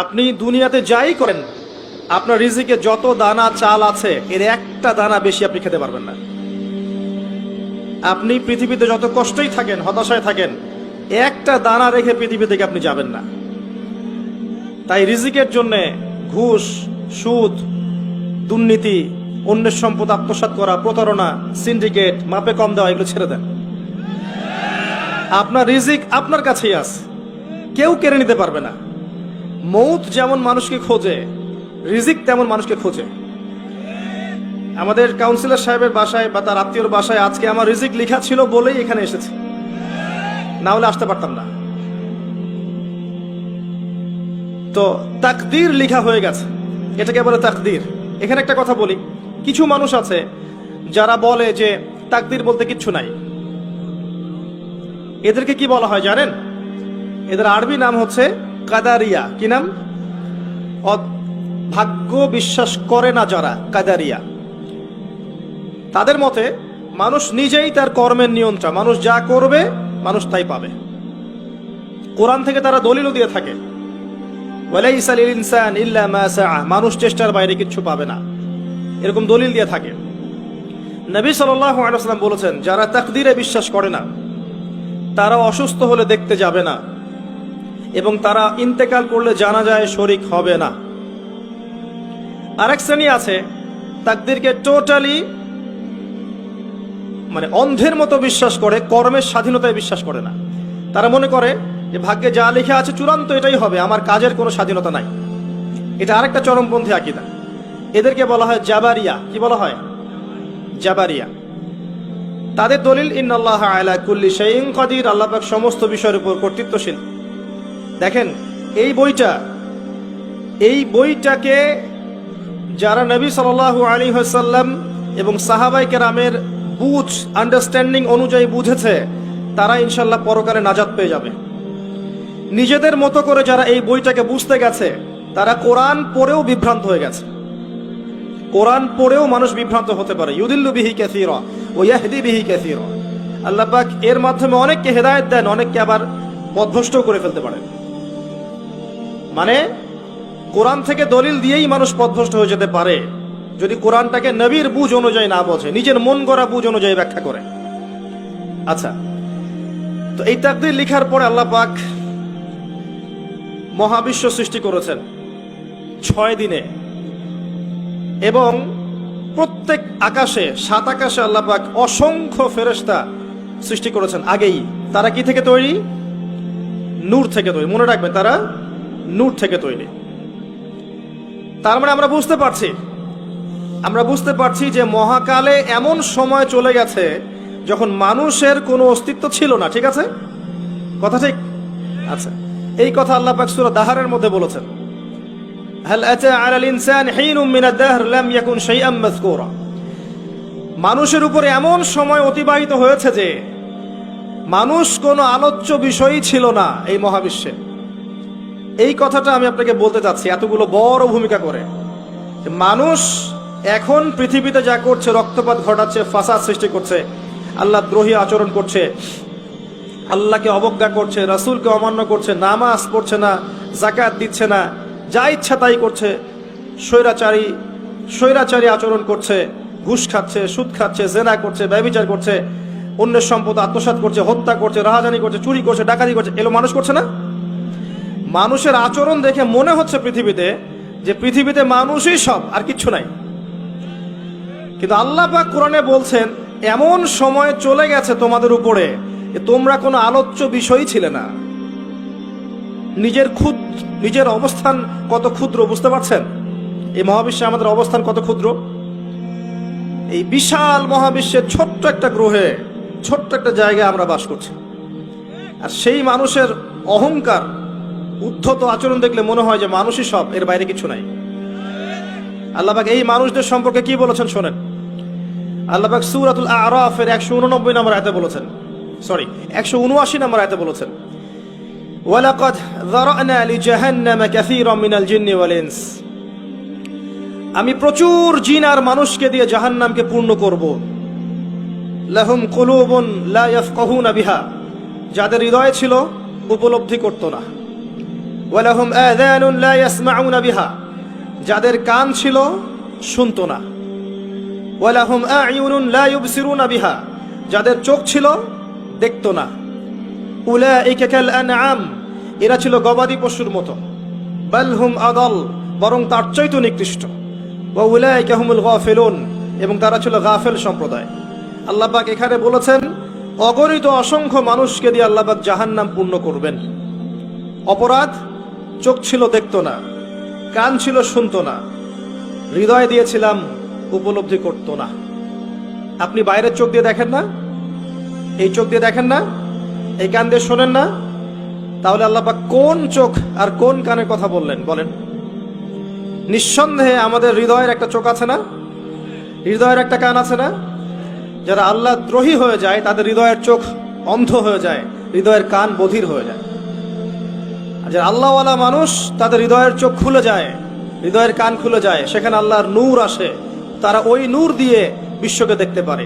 আপনি দুনিয়াতে যাই করেন, আপনার রিজিকে যত দানা চাল আছে এর একটা দানা বেশি আপনি খেতে পারবেন না। আপনি পৃথিবীতে যত কষ্টই থাকেন, হতাশায় থাকেন, একটা দানা রেখে পৃথিবী থেকে আপনি যাবেন না। তাই রিজিকের জন্য ঘুষ, সুদ, দুর্নীতি, অন্যের সম্পদ আত্মসাৎ করা, প্রতারণা, সিন্ডিকেট, মাপে কম দেওয়া, এগুলো ছেড়ে দেন। আপনার রিজিক আপনার কাছেই আছে, কেউ কেড়ে নিতে পারবে না। মৌত যেমন মানুষকে খোঁজে, রিজিক তেমন মানুষকে খোঁজে। আমাদের কাউন্সিলর সাহেবের বাসায় বা তার আত্মীয়র বাসায় আজকে আমার রিজিক লেখা ছিল বলেই এখানে এসেছি, না হলে আসতে পারতাম না। তো তাকদীর লেখা হয়ে গেছে, এটাকে বলে তাকদীর। এখানে একটা কথা বলি, কিছু মানুষ আছে যারা বলে যে তাকদীর বলতে কিচ্ছু নাই। এদেরকে কি বলা হয় জানেন? এদের আরবি নাম হচ্ছে কাদারিয়া। কি নাম? ভাগ্য বিশ্বাস করে না যারা, কাদারিয়া। তাদের মতে মানুষ নিজেই তার কর্মের নিয়ন্ত্রণ, মানুষ যা করবে মানুষ তাই পাবে। কোরআন থেকে তারা দলিলও দিয়ে থাকে, ওয়ালাইসা লিল ইনসান ইল্লা মা সাআ, মানুষ চেষ্টার বাইরে কিছু পাবে না, এরকম দলিল দিয়ে থাকে। নবী সাল্লাল্লাহু আলাইহি ওয়াসাল্লাম বলেছেন, যারা তাকদীরে বিশ্বাস করে না তারা অসুস্থ হলে দেখতে যাবে না, এবং তারা ইন্তেকাল করলে জানাজায় শরীক হবে না। আরেক শ্রেণী আছে তাকদীরকে টোটালি অন্ধের মতো বিশ্বাস করে, কর্মের স্বাধীনতায় বিশ্বাস করে না। তারা মনে করে যে ভাগ্যে যা লেখা আছে চূড়ান্ত এটাই হবে, আমার কাজের কোনো স্বাধীনতা নাই। এটা আরেকটা চরমপন্থী আকীদা। এদেরকে বলা হয় জাবারিয়া। কি বলা হয়? জাবারিয়া। তাদের দলিল ইন্নাল্লাহ আলা কুল্লি শাইইন কাদির, আল্লাহ পাক সমস্ত বিষয়ের উপর কর্তৃত্বশীল। দেখেন এই বইটাকে যারা নবী সাল্লাল্লাহু আলাইহি ওয়াসাল্লাম এবং সাহাবায়ে কেরামের বুঝ, আন্ডারস্ট্যান্ডিং অনুযায়ী বুঝেছে, তারা ইনশাল্লাহ পরকালে নাজাত পেয়ে যাবে। নিজেদের মতো করে যারা এই বইটাকে বুঝতে গেছে, তারা কোরআন পড়েও বিভ্রান্ত হয়ে গেছে। কোরআন পড়েও মানুষ বিভ্রান্ত হতে পারে। ইউদিল্লু বিহি কাসীরা ওয়া ইয়াহদি বিহি কাসীরা। আল্লাহ পাক এর মাধ্যমে অনেককে হেদায়েত দেন, অনেককে আবার পথভ্রষ্ট করে ফেলতে পারেন। কোরআন থেকে দলিল দিয়েই মানুষ পথভ্রষ্ট হয়ে যেতে পারে যদি কোরআনটাকে নবীর বুঝ অনুযায়ী না বোঝে, নিজের মন গড়া বুঝ অনুযায়ী ব্যাখ্যা করে। আচ্ছা, তো এই তাকদীর লেখার পরে আল্লাহ পাক মহাবিশ্ব সৃষ্টি করেছেন 6 দিনে, এবং প্রত্যেক আকাশে, 7 আকাশে আল্লাহ পাক অসংখ্য ফেরেশতা সৃষ্টি করেছেন আগেই। তারা কি থেকে তৈরি? নূর থেকে তৈরি। মনে রাখবেন, তারা নূর থেকে তৈরি। তার মানে আমরা বুঝতে পারছি যে মহাকালে এমন সময় চলে গেছে যখন মানুষের কোনো অস্তিত্ব ছিল না। ঠিক আছে? কথা ঠিক? আচ্ছা, এই কথা আল্লাহ পাক সূরা দাহরের মধ্যে বলেছেন, হাল আতা আলাল ইনসানি হিনুম মিনাদ দাহর লাম ইয়াকুন শাইআম মাযকুরা। মানুষের উপরে এমন সময় অতিবাহিত হয়েছে যে মানুষ কোনো আলোচ্য বিষয়ই ছিল না এই মহাবিশ্বে। এই কথাটা আমি আপনাকে বলতে চাচ্ছি এতগুলো বড় ভূমিকা করে। মানুষ এখন পৃথিবীতে যা করছে, রক্তপাত ঘটাচ্ছে, ফাসাদ সৃষ্টি করছে, আল্লাহ দ্রোহী আচরণ করছে, আল্লাহকে অবজ্ঞা করছে, রাসূলকে অমান্য করছে, নামাজ পড়ছে না, যাকাত দিচ্ছে না, যা ইচ্ছা তাই করছে, স্বৈরাচারী আচরণ করছে, ঘুষ খাচ্ছে, সুদ খাচ্ছে, জেনা করছে, ব্যভিচার করছে, অন্যের সম্পদ আত্মসাৎ করছে, হত্যা করছে, রাহাজানি করছে, চুরি করছে, ডাকাতি করছে। এগুলো মানুষ করছে না? মানুষের আচরণ দেখে মনে হচ্ছে পৃথিবীতে মানুষই সব, আর কিচ্ছু নাই। কিন্তু আল্লাহ পাক কোরআনে বলছেন, এমন সময় চলে গেছে তোমাদের উপরে যে তোমরা কোনো আলোচ্য বিষয়ই ছিলে না। নিজের অবস্থান কত ক্ষুদ্র বুঝতে পারছেন? এই মহাবিশ্বে আমাদের অবস্থান কত ক্ষুদ্র। এই বিশাল মহাবিশ্বের ছোট্ট একটা গ্রহে, ছোট্ট একটা জায়গায় আমরা বাস করছি। আর সেই মানুষের অহংকার, উদ্ধত আচরণ দেখলে মনে হয় যে মানুষই সব, এর বাইরে কিছু নাই। আল্লাহ পাক এই মানুষদের সম্পর্কে কি বলেছেন শোনেন। আল্লাহ পাক সূরাতুল আরাফের 189 নম্বর আয়াতে বলেছেন, 179 নম্বর আয়াতে বলেছেন, ওয়ালাকাদ যারানা লিজাহান্নামা কাসীরাম মিনাল জিন্নি ওয়াল ইনস। আমি প্রচুর জিন আর মানুষকে দিয়ে জাহান্নামকে পূর্ণ করব। লাহুম কুলুবুন লা ইয়াফকাহুনা বিহা, যাদের হৃদয় ছিল উপলব্ধি করত না। ওয়ালাহুম আযানুন লা ইয়াসমাউনা বিহা, যাদের কান ছিল শুনতো না। ওয়ালাহুম আ'য়ুনুন লা ইউবসিরুনা বিহা, যাদের চোখ ছিল দেখতো না। উলাইকা কাল আনআম, এরা ছিল গবাদি পশুর মতো। বাল হুম আদাল, বরং তার চাইতে নিকৃষ্ট। ওয়া উলাইকা হুমুল গাফিলুন, এবং তারা ছিল গাফেল সম্প্রদায়। আল্লাহ পাক এখানে বলেছেন অগণিত অসংখ্য মানুষকে দিয়ে আল্লাহ পাক জাহান্নাম পূর্ণ করবেন। অপরাধ, চোখ ছিল দেখতো না, কান ছিল শুনতো না, হৃদয় দিয়েছিলাম উপলব্ধি করতো না। আপনি বাইরের চোখ দিয়ে দেখেন না, এই চোখ দিয়ে দেখেন না, এই কান দিয়ে শোনেন না, তাহলে আল্লাহ পাক কোন চোখ আর কোন কানের কথা বললেন বলেন? নিঃসন্দেহে আমাদের হৃদয়ের একটা চোখ আছে না, হৃদয়ের একটা কান আছে না? যারা আল্লাহ দ্রোহী হয়ে যায় তাদের হৃদয়ের চোখ অন্ধ হয়ে যায়, হৃদয়ের কান বধির হয়ে যায়। আর যারা আল্লাহওয়ালা মানুষ তাদের হৃদয়ের চোখ খুলে যায়, হৃদয়ের কান খুলে যায়, সেখানে আল্লাহর নূর আসে, তারা ওই নূর দিয়ে বিশ্বকে দেখতে পারে।